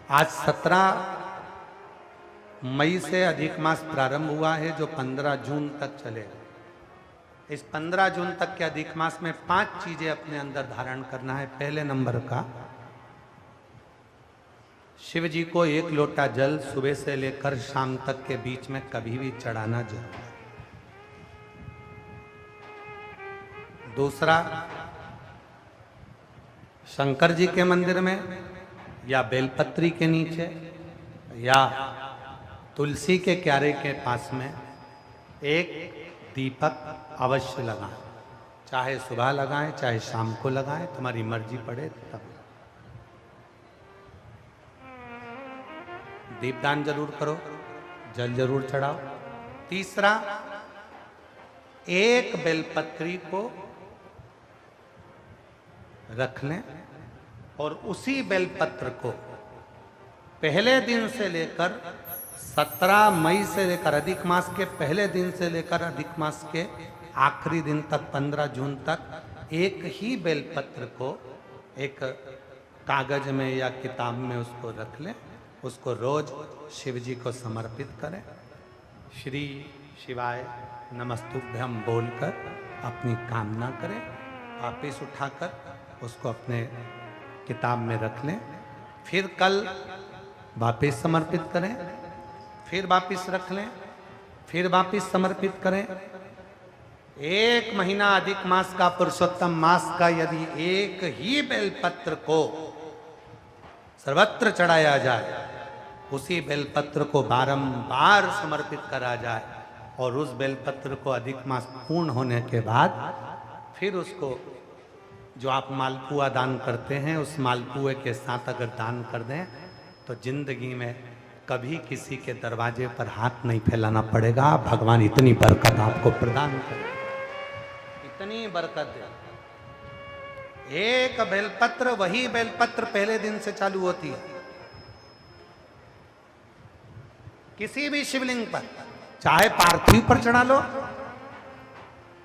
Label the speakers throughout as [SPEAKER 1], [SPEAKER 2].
[SPEAKER 1] आज 17 मई से अधिक मास प्रारंभ हुआ है जो 15 जून तक चलेगा। इस 15 जून तक के अधिक मास में 5 चीजें अपने अंदर धारण करना है। पहले नंबर का, शिव जी को 1 लोटा जल सुबह से लेकर शाम तक के बीच में कभी भी चढ़ाना जरूर है। दूसरा, शंकर जी के मंदिर में या बेलपत्री के नीचे या तुलसी के क्यारे के पास में एक दीपक अवश्य लगाएं। चाहे सुबह लगाएं चाहे शाम को लगाएं, तुम्हारी मर्जी पड़े तब। दीपदान जरूर करो, जल जरूर चढ़ाओ। तीसरा, एक बेलपत्री को रख लें और उसी बेलपत्र को पहले दिन से लेकर 17 मई से लेकर अधिक मास के पहले दिन से लेकर अधिक मास के आखिरी दिन तक 15 जून तक एक ही बेलपत्र को एक कागज में या किताब में उसको रख लें। उसको रोज शिव जी को समर्पित करें। श्री शिवाय नमस्तुभ्यम बोलकर अपनी कामना करें। वापिस उठाकर उसको अपने किताब में रख लें। फिर कल वापिस समर्पित करें, फिर वापिस रख लें, फिर वापिस समर्पित करें। 1 महीना अधिक मास का, पुरुषोत्तम मास का यदि एक ही बेलपत्र को सर्वत्र चढ़ाया जाए, उसी बेलपत्र को बारंबार समर्पित करा जाए और उस बेलपत्र को अधिक मास पूर्ण होने के बाद फिर उसको जो आप मालपुआ दान करते हैं उस मालपुए के साथ अगर दान कर दें तो जिंदगी में कभी किसी के दरवाजे पर हाथ नहीं फैलाना पड़ेगा। भगवान इतनी बरकत आपको प्रदान करे, इतनी बरकत दे। एक बेलपत्र, वही बेलपत्र पहले दिन से चालू होती है। किसी भी शिवलिंग पर, चाहे पार्थिव पर चढ़ा लो,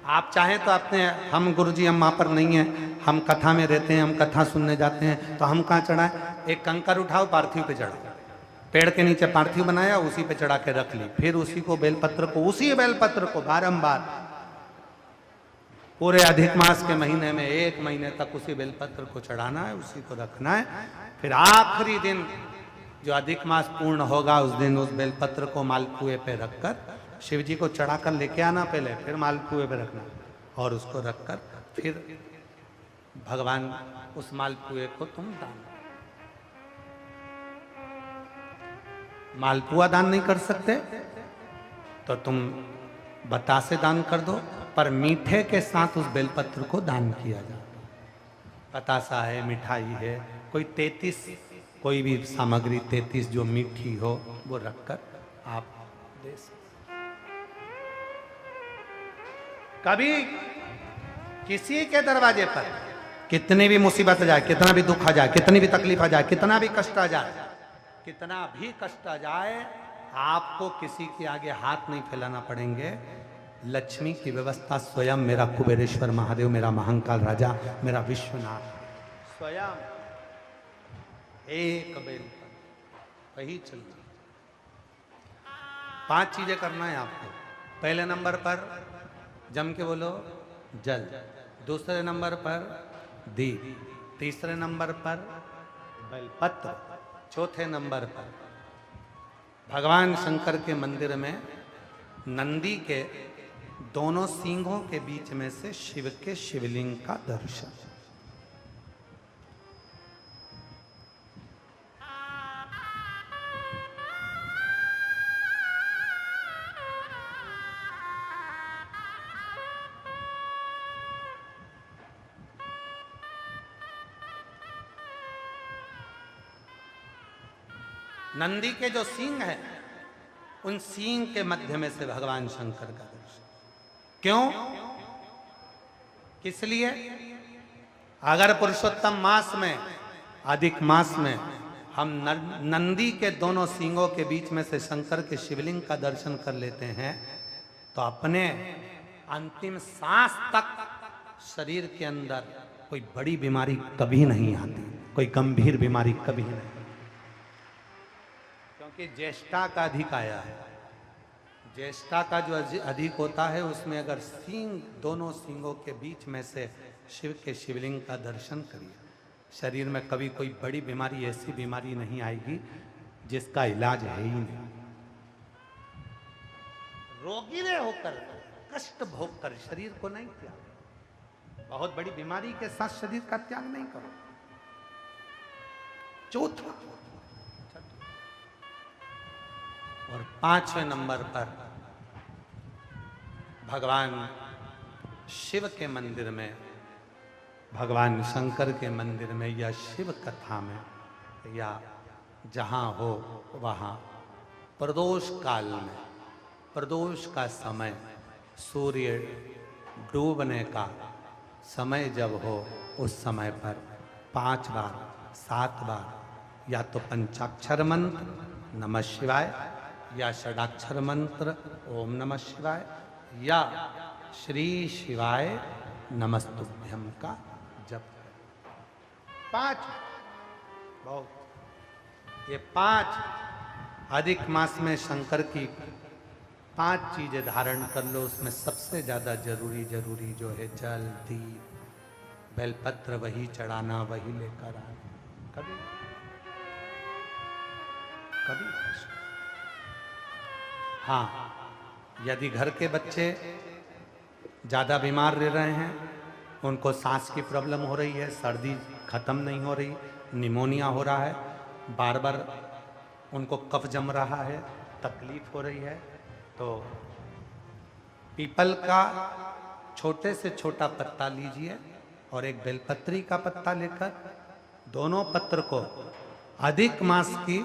[SPEAKER 1] आप चाहें तो अपने, हम गुरुजी हम वहाँ पर नहीं हैं, हम कथा में रहते हैं, हम कथा सुनने जाते हैं, तो हम कहाँ चढ़ाएं? एक कंकर उठाओ, पार्थिव पे चढ़ाओ। पेड़ के नीचे पार्थिव बनाया, उसी पे चढ़ा के रख ली। फिर उसी को बेलपत्र को, उसी बेलपत्र को बारंबार पूरे अधिक मास के महीने में 1 महीने तक उसी बेलपत्र को चढ़ाना है, उसी को रखना है। फिर आखिरी दिन जो अधिक मास पूर्ण होगा उस दिन उस बेलपत्र को मालपुए पे रखकर शिव जी को चढ़ाकर लेके आना पहले, फिर मालपुए पे रखना और उसको रखकर फिर भगवान उस मालपुए को तुम दान। मालपुआ दान नहीं कर सकते तो तुम बतासे दान कर दो, पर मीठे के साथ उस बेलपत्र को दान किया जाए। बतासा है, मिठाई है, कोई 33 कोई भी सामग्री 33 जो मीठी हो वो रखकर आप दे सकते। कभी किसी के दरवाजे पर कितनी भी मुसीबत आ जाए, कितना भी दुख आ जाए, कितनी भी तकलीफ आ जाए, कितना भी कष्ट आ जाए, कितना भी कष्ट आ जाए, आपको किसी के आगे हाथ नहीं फैलाना पड़ेंगे। लक्ष्मी की व्यवस्था स्वयं मेरा कुबेरेश्वर महादेव, मेरा महाकाल राजा, मेरा विश्वनाथ स्वयं एक बेल पर वही चलना। 5 चीजें करना है आपको। पहले नंबर पर जम के बोलो जल, दूसरे नंबर पर दीप, तीसरे नंबर पर बेलपत्र, चौथे नंबर पर भगवान शंकर के मंदिर में नंदी के दोनों सींगों के बीच में से शिव के शिवलिंग का दर्शन। नंदी के जो सींग है उन सींग के मध्य में से भगवान शंकर का दर्शन। क्यों? किस लिए? अगर पुरुषोत्तम मास में, अधिक मास में हम नंदी के दोनों सींगों के बीच में से शंकर के शिवलिंग का दर्शन कर लेते हैं तो अपने अंतिम सांस तक शरीर के अंदर कोई बड़ी बीमारी कभी नहीं आती, कोई गंभीर बीमारी कभी नहीं। कि ज्येष्ठा का अधिक आया है। ज्येष्ठा का जो अधिक होता है उसमें अगर सींग, दोनों सींगों के बीच में से शिव के शिवलिंग का दर्शन करिए, शरीर में कभी कोई बड़ी बीमारी, ऐसी बीमारी नहीं आएगी जिसका इलाज है ही नहीं। रोगीले होकर, कष्ट भोग कर शरीर को नहीं त्याग। बहुत बड़ी बीमारी के साथ शरीर का त्याग नहीं करो। चौथा और 5वें नंबर पर भगवान शिव के मंदिर में, भगवान शंकर के मंदिर में या शिव कथा में या जहां हो वहां प्रदोष काल में, प्रदोष का समय, सूर्य डूबने का समय जब हो उस समय पर 5 बार 7 बार या तो पंचाक्षर मंत्र नमः शिवाय या षडाक्षर मंत्र ओम नमः शिवाय या श्री शिवाय नमस्तुभ्यम का जप। 5 बहुत, ये 5 अधिक मास में शंकर की 5 चीजें धारण कर लो। उसमें सबसे ज्यादा जरूरी जो है जल, दीप, बेलपत्र वही चढ़ाना, वही लेकर आना। कभी कभी हाँ, यदि घर के बच्चे ज़्यादा बीमार रह रहे हैं, उनको सांस की प्रॉब्लम हो रही है, सर्दी खत्म नहीं हो रही, निमोनिया हो रहा है, बार बार उनको कफ जम रहा है, तकलीफ हो रही है, तो पीपल का छोटे से छोटा पत्ता लीजिए और एक बेलपत्री का पत्ता लेकर दोनों पत्र को अधिक मास की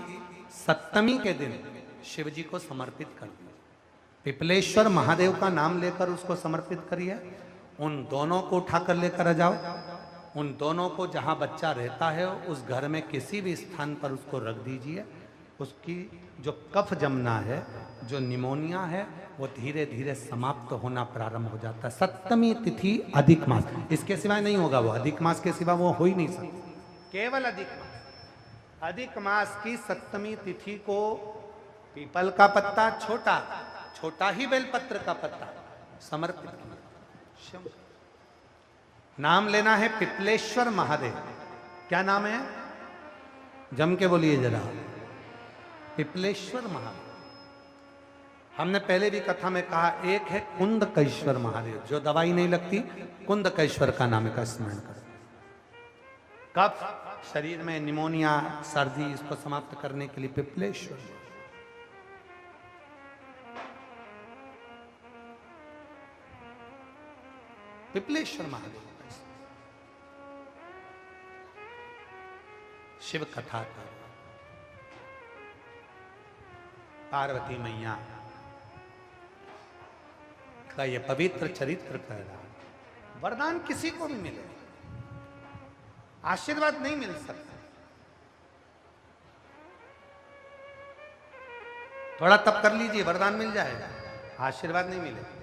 [SPEAKER 1] 7वीं के दिन शिव जी को समर्पित कर दिए। पिपलेश्वर महादेव का नाम लेकर उसको समर्पित करिए। उन दोनों को उठाकर लेकर आ जाओ। उन दोनों को जहां बच्चा रहता है उस घर में किसी भी स्थान पर उसको रख दीजिए। उसकी जो कफ जमना है, जो निमोनिया है, वो धीरे धीरे समाप्त होना प्रारंभ हो जाता है। 7वीं तिथि अधिक मास, इसके सिवाय नहीं होगा। वो अधिक मास के सिवा वो हो ही नहीं सकता, केवल अधिक मास। अधिक मास की 7वीं तिथि को पीपल का पत्ता, छोटा ही बेलपत्र का पत्ता समर्पित किया। नाम लेना है पिपलेश्वर महादेव। क्या नाम है? जम के बोलिए जरा, पिपलेश्वर महादेव। हमने पहले भी कथा में कहा, एक है कुंदकेश्वर महादेव, जो दवाई नहीं लगती, कुंदकेश्वर का नाम का स्मरण करें। कफ शरीर में, निमोनिया, सर्दी, इसको समाप्त करने के लिए पिपलेश्वर। पिपलेश्वर महादेव शिव कथा का पार्वती मैया का यह पवित्र चरित्र कह रहा है। वरदान किसी को भी मिले, आशीर्वाद नहीं मिल सकता। थोड़ा तप कर लीजिए, वरदान मिल जाएगा, आशीर्वाद नहीं मिलेगा।